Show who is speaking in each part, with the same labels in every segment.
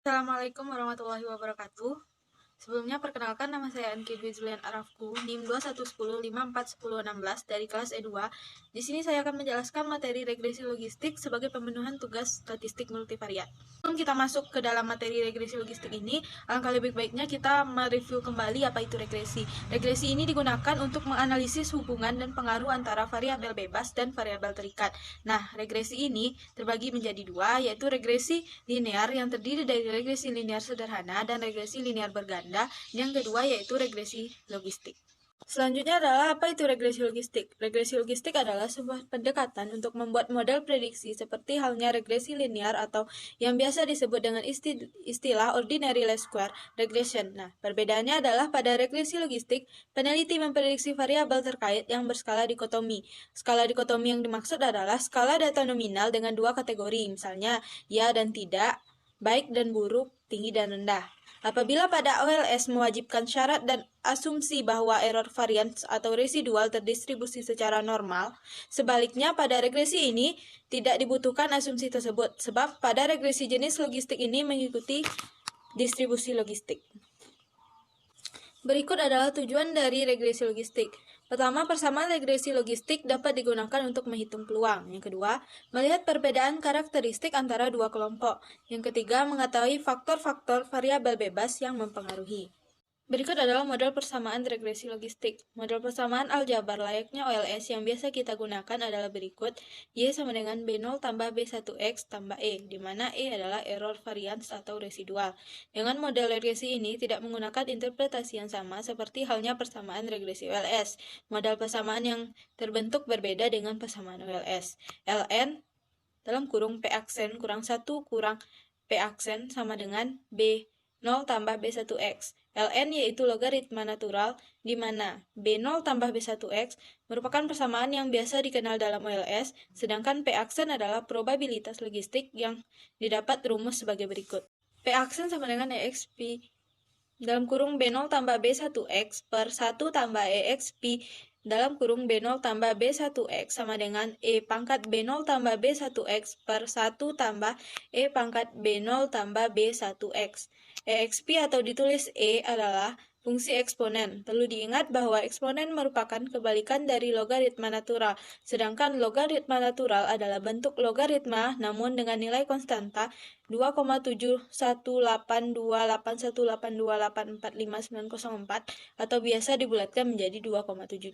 Speaker 1: Assalamualaikum warahmatullahi wabarakatuh. Sebelumnya perkenalkan, nama saya Anki Dwi Julian Arafku, NIM 2110541016 dari kelas E2. Di sini saya akan menjelaskan materi regresi logistik sebagai pemenuhan tugas statistik multivariat. Sebelum kita masuk ke dalam materi regresi logistik ini, alangkah lebih baiknya kita mereview kembali apa itu regresi. Regresi ini digunakan untuk menganalisis hubungan dan pengaruh antara variabel bebas dan variabel terikat. Nah, regresi ini terbagi menjadi dua, yaitu regresi linear yang terdiri dari regresi linear sederhana dan regresi linear berganda. Yang kedua yaitu regresi logistik. Selanjutnya adalah apa itu regresi logistik? Regresi logistik adalah sebuah pendekatan untuk membuat model prediksi seperti halnya regresi linear atau yang biasa disebut dengan istilah ordinary least square regression. Nah, perbedaannya adalah pada regresi logistik, peneliti memprediksi variabel terkait yang berskala dikotomi. Skala dikotomi yang dimaksud adalah skala data nominal dengan dua kategori, misalnya ya dan tidak, baik dan buruk, tinggi dan rendah. Apabila pada OLS mewajibkan syarat dan asumsi bahwa error varians atau residual terdistribusi secara normal, sebaliknya pada regresi ini tidak dibutuhkan asumsi tersebut, sebab pada regresi jenis logistik ini mengikuti distribusi logistik. Berikut adalah tujuan dari regresi logistik. Pertama, persamaan regresi logistik dapat digunakan untuk menghitung peluang. Yang kedua, melihat perbedaan karakteristik antara dua kelompok. Yang ketiga, mengetahui faktor-faktor variabel bebas yang mempengaruhi. Berikut adalah model persamaan regresi logistik. Model persamaan aljabar layaknya OLS yang biasa kita gunakan adalah berikut. Y sama dengan B0 tambah B1X tambah E, di mana E adalah error varians atau residual. Dengan model regresi ini tidak menggunakan interpretasi yang sama seperti halnya persamaan regresi OLS. Model persamaan yang terbentuk berbeda dengan persamaan OLS. Ln dalam kurung P aksen kurang 1 kurang P aksen sama dengan B0 tambah B1X. Ln yaitu logaritma natural, di mana B0 tambah B1X merupakan persamaan yang biasa dikenal dalam OLS, sedangkan P aksen adalah probabilitas logistik yang didapat rumus sebagai berikut. P aksen sama dengan EXP dalam kurung B0 tambah B1X per 1 tambah EXP dalam kurung B0 tambah B1X sama dengan E pangkat B0 tambah B1X per 1 tambah E pangkat B0 tambah B1X. EXP atau ditulis E adalah fungsi eksponen. Perlu diingat bahwa eksponen merupakan kebalikan dari logaritma natural, sedangkan logaritma natural adalah bentuk logaritma namun dengan nilai konstanta 2,71828184594 atau biasa dibulatkan menjadi 2,72.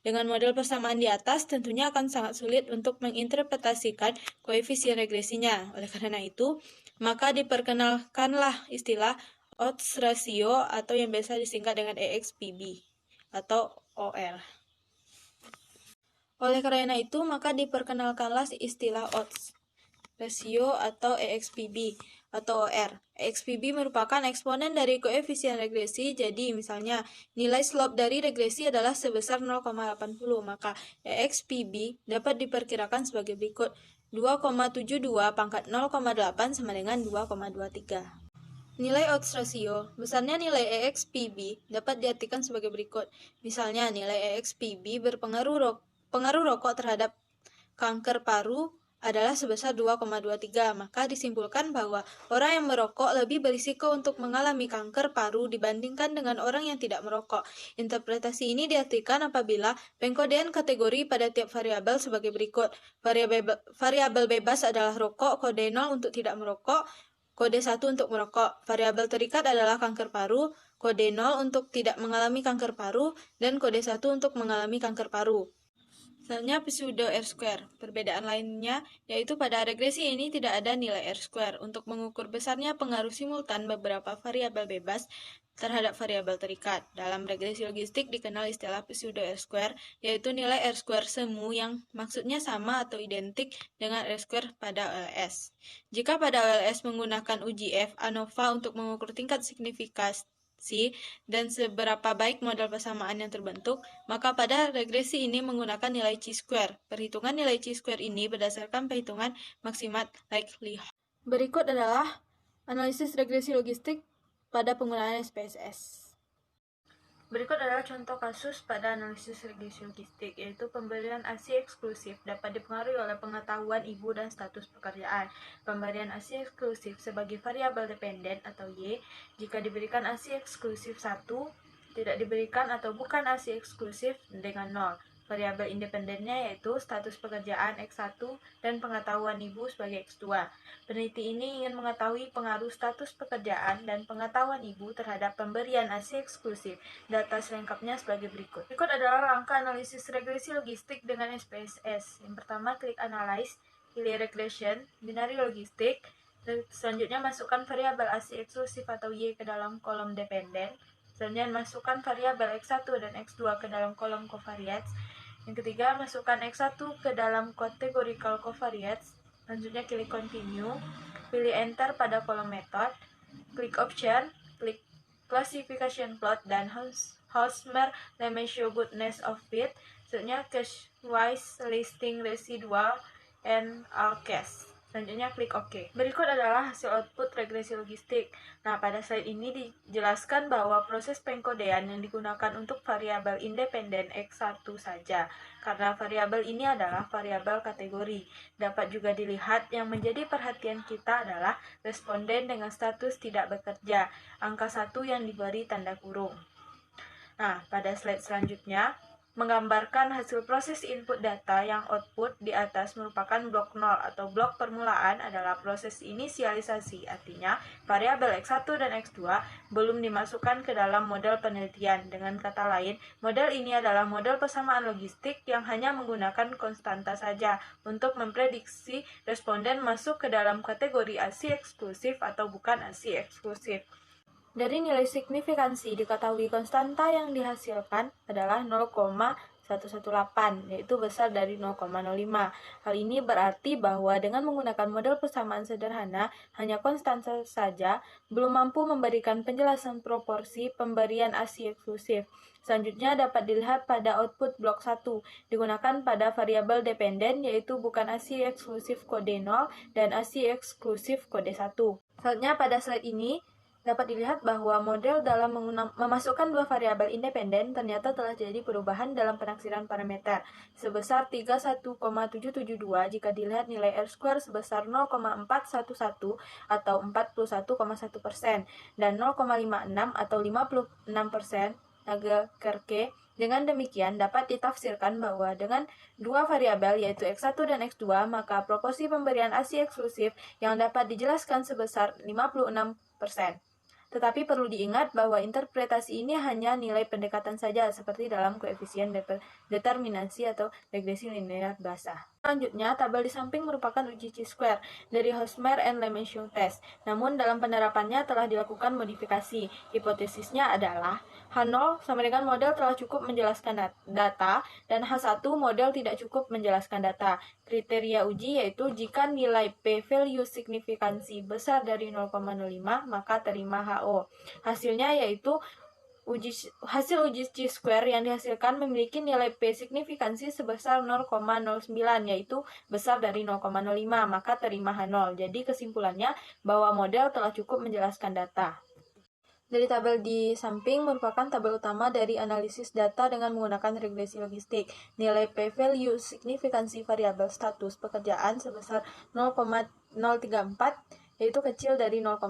Speaker 1: Dengan model persamaan di atas tentunya akan sangat sulit untuk menginterpretasikan koefisien regresinya. Oleh karena itu, maka diperkenalkanlah istilah odds ratio atau yang biasa disingkat dengan EXPB atau OR. Oleh karena itu, maka diperkenalkanlah istilah odds ratio atau EXPB atau OR. EXPB merupakan eksponen dari koefisien regresi, jadi misalnya nilai slope dari regresi adalah sebesar 0,80, maka EXPB dapat diperkirakan sebagai berikut. 2,72 pangkat 0,8 sama dengan 2,23. Nilai odds ratio, besarnya nilai EXPB dapat diartikan sebagai berikut. Misalnya, nilai EXPB pengaruh rokok terhadap kanker paru adalah sebesar 2,23, maka disimpulkan bahwa orang yang merokok lebih berisiko untuk mengalami kanker paru dibandingkan dengan orang yang tidak merokok. Interpretasi ini diartikan apabila pengkodean kategori pada tiap variabel sebagai berikut. Variabel bebas adalah rokok, kode 0 untuk tidak merokok, kode 1 untuk merokok. Variabel terikat adalah kanker paru, kode 0 untuk tidak mengalami kanker paru, dan kode 1 untuk mengalami kanker paru. Selanjutnya pseudo R-square. Perbedaan lainnya yaitu pada regresi ini tidak ada nilai R-square untuk mengukur besarnya pengaruh simultan beberapa variabel bebas terhadap variabel terikat. Dalam regresi logistik dikenal istilah pseudo R-square, yaitu nilai R-square semu yang maksudnya sama atau identik dengan R-square pada OLS. Jika pada OLS menggunakan uji F, ANOVA untuk mengukur tingkat signifikasi dan seberapa baik model persamaan yang terbentuk, maka pada regresi ini menggunakan nilai chi-square. Perhitungan nilai chi-square ini berdasarkan perhitungan maksimal likelihood. Berikut adalah analisis regresi logistik pada penggunaan SPSS. Berikut adalah contoh kasus pada analisis regresi logistik, yaitu pemberian ASI eksklusif dapat dipengaruhi oleh pengetahuan ibu dan status pekerjaan. Pemberian ASI eksklusif sebagai variabel dependen atau Y, jika diberikan ASI eksklusif 1, tidak diberikan atau bukan ASI eksklusif dengan 0. Variabel independennya yaitu status pekerjaan X1 dan pengetahuan ibu sebagai X2. Peneliti ini ingin mengetahui pengaruh status pekerjaan dan pengetahuan ibu terhadap pemberian ASI eksklusif. Data selengkapnya sebagai berikut. Berikut adalah rangka analisis regresi logistik dengan SPSS. Yang pertama, klik Analyze, pilih Regression, binary logistik. Selanjutnya, masukkan variabel ASI eksklusif atau Y ke dalam kolom dependen. Selanjutnya, masukkan variabel X1 dan X2 ke dalam kolom covariates. Yang ketiga, masukkan X1 ke dalam categorical covariates. Selanjutnya, klik Continue, pilih Enter pada kolom method, klik Option, klik Classification Plot dan Hosmer-Lemaitre Goodness of Fit. Selanjutnya, Case-Wise Listing Residual and All Case. Selanjutnya klik OK. Berikut adalah hasil output regresi logistik. Nah, pada slide ini dijelaskan bahwa proses pengkodean yang digunakan untuk variabel independen X1 saja, karena variabel ini adalah variabel kategori. Dapat juga dilihat yang menjadi perhatian kita adalah responden dengan status tidak bekerja, angka 1 yang diberi tanda kurung. Nah, pada slide selanjutnya, menggambarkan hasil proses input data yang output di atas merupakan blok 0 atau blok permulaan adalah proses inisialisasi, artinya variabel X1 dan X2 belum dimasukkan ke dalam model penelitian. Dengan kata lain, model ini adalah model persamaan logistik yang hanya menggunakan konstanta saja untuk memprediksi responden masuk ke dalam kategori ASI eksklusif atau bukan ASI eksklusif. Dari nilai signifikansi diketahui konstanta yang dihasilkan adalah 0,118, yaitu besar dari 0,05. Hal ini berarti bahwa dengan menggunakan model persamaan sederhana, hanya konstanta saja belum mampu memberikan penjelasan proporsi pemberian ASI eksklusif. Selanjutnya dapat dilihat pada output blok 1, digunakan pada variabel dependen, yaitu bukan ASI eksklusif kode 0 dan ASI eksklusif kode 1. Selanjutnya pada slide ini, dapat dilihat bahwa model dalam memasukkan dua variabel independen ternyata telah terjadi perubahan dalam penaksiran parameter sebesar 31,772 jika dilihat nilai R² sebesar 0,411 atau 41,1% dan 0,56 atau 56% Lagerkerke. Dengan demikian dapat ditafsirkan bahwa dengan dua variabel yaitu X1 dan X2 maka proporsi pemberian ASI eksklusif yang dapat dijelaskan sebesar 56%. Tetapi perlu diingat bahwa interpretasi ini hanya nilai pendekatan saja seperti dalam koefisien determinasi atau regresi linear basah. Selanjutnya, tabel di samping merupakan uji chi-square dari Hosmer and Lemaitre test. Namun dalam penerapannya telah dilakukan modifikasi. Hipotesisnya adalah H0 sama dengan model telah cukup menjelaskan data dan H1 model tidak cukup menjelaskan data. Kriteria uji yaitu jika nilai p-value signifikansi besar dari 0,05 maka terima HO. Hasilnya yaitu hasil uji chi-square yang dihasilkan memiliki nilai P signifikansi sebesar 0,09 yaitu besar dari 0,05 maka terima H0. Jadi kesimpulannya bahwa model telah cukup menjelaskan data. Dari tabel di samping merupakan tabel utama dari analisis data dengan menggunakan regresi logistik. Nilai p-value signifikansi variabel status pekerjaan sebesar 0,034 yaitu kecil dari 0,05,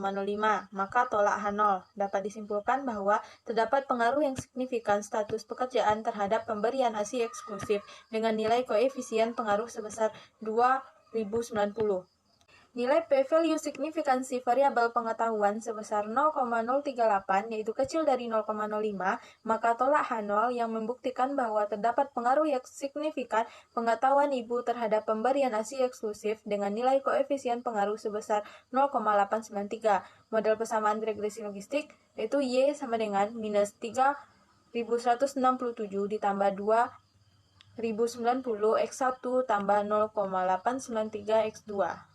Speaker 1: maka tolak H0. Dapat disimpulkan bahwa terdapat pengaruh yang signifikan status pekerjaan terhadap pemberian ASI eksklusif dengan nilai koefisien pengaruh sebesar 2090. Nilai p-value signifikansi variabel pengetahuan sebesar 0,038 yaitu kecil dari 0,05, maka tolak H0 yang membuktikan bahwa terdapat pengaruh yang signifikan pengetahuan ibu terhadap pemberian ASI eksklusif dengan nilai koefisien pengaruh sebesar 0,893. Model persamaan regresi logistik yaitu Y sama dengan minus 3167 ditambah 2090 X1 tambah 0,893 X2.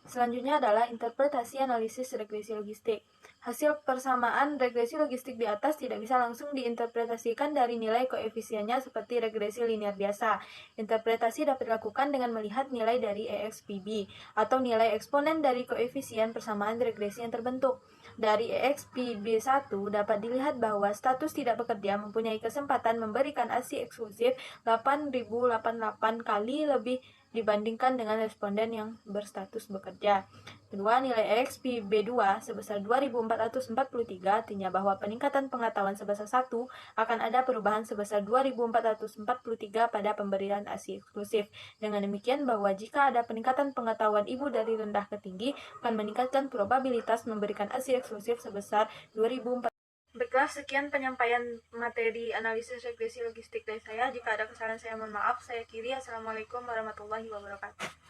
Speaker 1: Selanjutnya adalah interpretasi analisis regresi logistik. Hasil persamaan regresi logistik di atas tidak bisa langsung diinterpretasikan dari nilai koefisiennya seperti regresi linear biasa. Interpretasi dapat dilakukan dengan melihat nilai dari EXPB atau nilai eksponen dari koefisien persamaan regresi yang terbentuk. Dari EXPB1 dapat dilihat bahwa status tidak bekerja mempunyai kesempatan memberikan ASI eksklusif 8088 kali lebih dibandingkan dengan responden yang berstatus bekerja. Kedua, nilai EXPB2 sebesar 2443 artinya bahwa peningkatan pengetahuan sebesar 1 akan ada perubahan sebesar 2443 pada pemberian ASI eksklusif. Dengan demikian bahwa jika ada peningkatan pengetahuan ibu dari rendah ke tinggi akan meningkatkan probabilitas memberikan ASI eksklusif sebesar 2400. Baiklah, sekian penyampaian materi analisis regresi logistik dari saya. Jika ada kesalahan saya mohon maaf. Saya Kiri. Assalamualaikum warahmatullahi wabarakatuh.